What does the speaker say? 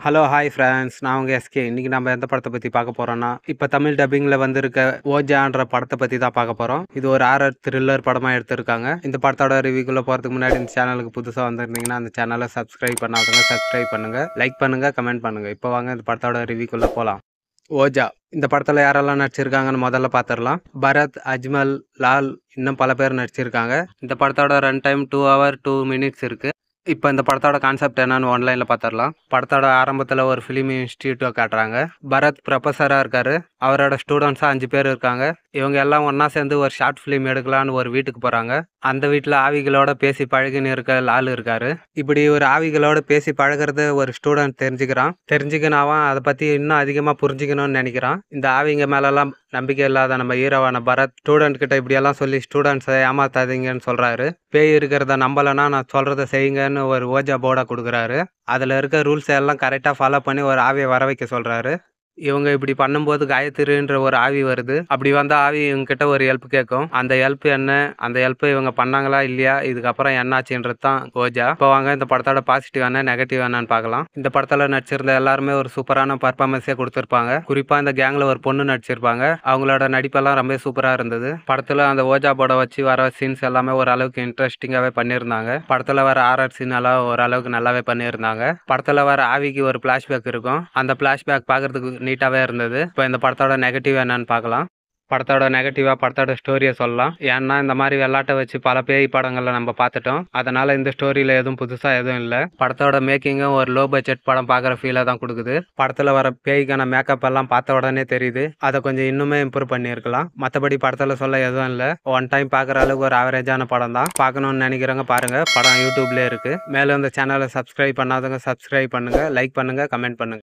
Hello hi friends, நான் உங்கள் SK. இன்றைக்கி நம்ம எந்த படத்தை பற்றி பார்க்க போகிறோன்னா, இப்போ தமிழ் டப்பிங்கில் வந்திருக்க ஓஜான்ற படத்தை பற்றி தான் பார்க்க போகிறோம். இது ஒரு ஹாரர் த்ரில்லர் படமாக எடுத்திருக்காங்க. இந்த படத்தோட ரிவ்யூக்குள்ளே போகிறதுக்கு முன்னாடி இந்த சேனலுக்கு புதுசாக வந்திருந்தீங்கன்னா அந்த சேனலை சப்ஸ்கிரைப் பண்ணாதவங்க சப்ஸ்கிரைப் பண்ணுங்கள், லைக் பண்ணுங்கள், கமெண்ட் பண்ணுங்கள். இப்போ வாங்க இந்த படத்தோட ரிவ்யூக்குள்ளே போகலாம். ஓஜா இந்த படத்தில் யாரெல்லாம் நடிச்சிருக்காங்கன்னு முதல்ல பார்த்துடலாம். பரத், அஜ்மல், லால், இன்னும் பல பேர் நடிச்சிருக்காங்க. இந்த படத்தோட ரன் டைம் 2 hours 2 minutes இருக்குது. இப்போ இந்த படத்தோட கான்செப்ட் என்னன்னு ஆன்லைனில் பார்த்துடலாம். படத்தோட ஆரம்பத்தில் ஒரு ஃபிலிம் இன்ஸ்டியூட்டை காட்டுறாங்க. பரத் ப்ரொஃபஸராக இருக்காரு. அவரோட ஸ்டூடெண்ட்ஸாக 5 பேர் இருக்காங்க. இவங்க எல்லாம் ஒன்றா சேர்ந்து ஒரு ஷார்ட் ஃபிலிம் எடுக்கலான்னு ஒரு வீட்டுக்கு போகிறாங்க. அந்த வீட்டில் ஆவிகளோட பேசி பழகின்னு இருக்க லால் இருக்காரு. இப்படி ஒரு ஆவிகளோட பேசி பழகிறது ஒரு ஸ்டூடெண்ட் தெரிஞ்சுக்கணும். அவன் அதை பற்றி இன்னும் அதிகமாக புரிஞ்சுக்கணும்னு நினைக்கிறான். இந்த ஆவிங்க மேலெல்லாம் நம்பிக்கை இல்லாத நம்ம ஹீரோவான பரத் ஸ்டூடெண்ட் கிட்ட இப்படியெல்லாம் சொல்லி ஸ்டூடெண்ட்ஸை ஏமாத்தாதீங்கன்னு சொல்கிறாரு. பேய் இருக்கிறத நம்பலைன்னா நான் சொல்கிறத செய்யுங்கன்னு ஒரு ஓஜா போர்டை கொடுக்குறாரு. அதில் இருக்க ரூல்ஸ் எல்லாம் கரெக்டாக ஃபாலோ பண்ணி ஒரு ஆவியை வர வைக்க சொல்கிறாரு. இவங்க இப்படி பண்ணும்போது காயத்ரின்ற ஒரு ஆவி வருது. அப்படி வந்த ஆவி இவங்ககிட்ட ஒரு ஹெல்ப் கேட்கும். அந்த ஹெல்ப் என்ன, அந்த ஹெல்ப் இவங்க பண்ணாங்களா இல்லையா, இதுக்கப்புறம் என்னாச்சுன்றது தான் ஓஜா. இப்போ வாங்க இந்த படத்தோட பாசிட்டிவ் என்ன நெகட்டிவ் என்னன்னு பார்க்கலாம். இந்த படத்தில் நடிச்சிருந்த எல்லாருமே ஒரு சூப்பரான பர்ஃபார்மன்ஸே கொடுத்துருப்பாங்க. குறிப்பாக இந்த கேங்கில் ஒரு பொண்ணு நடிச்சிருப்பாங்க. அவங்களோட நடிப்பெல்லாம் ரொம்ப சூப்பராக இருந்தது. படத்தில் அந்த ஓஜா போர்டை வச்சு வர சீன்ஸ் எல்லாமே ஓரளவுக்கு இன்ட்ரெஸ்டிங்காகவே பண்ணியிருந்தாங்க. படத்தில் வர ஆர்ஆர் சீன் எல்லாம் ஓரளவுக்கு நல்லாவே பண்ணியிருந்தாங்க. படத்தில் வர ஆவிக்கு ஒரு ஃப்ளாஷ்பேக் இருக்கும். அந்த ஃப்ளாஷ்பேக் பார்க்கறதுக்கு நீட்டாகவே இருந்தது. இப்போ இந்த படத்தோட நெகட்டிவ் என்னன்னு பார்க்கலாம். படத்தோட நெகட்டிவாக படத்தோட ஸ்டோரியை சொல்லலாம். ஏன்னா இந்த மாதிரி விளையாட்டை வச்சு பல பேய் படங்களை நம்ம பார்த்துட்டோம். அதனால் இந்த ஸ்டோரியில் எதுவும் புதுசாக எதுவும் இல்லை. படத்தோட மேக்கிங்கும் ஒரு லோ பட்ஜெட் படம் பார்க்குற ஃபீலை தான் கொடுக்குது. படத்தில் வர பேய்க்கான மேக்கப் எல்லாம் பார்த்த உடனே தெரியுது. அதை கொஞ்சம் இன்னுமே இம்ப்ரூவ் பண்ணியிருக்கலாம். மற்றபடி படத்தில் சொல்ல எதுவும் இல்லை. ஒன் டைம் பார்க்குற அளவுக்கு ஒரு ஆவரேஜான படம் தான். பார்க்கணுன்னு நினைக்கிறவங்க பாருங்கள். படம் யூடியூப்லேயே இருக்குது. மேலும் இந்த சேனலை சப்ஸ்கிரைப் பண்ணாதவங்க சப்ஸ்கிரைப் பண்ணுங்கள், லைக் பண்ணுங்கள், கமெண்ட் பண்ணுங்கள்.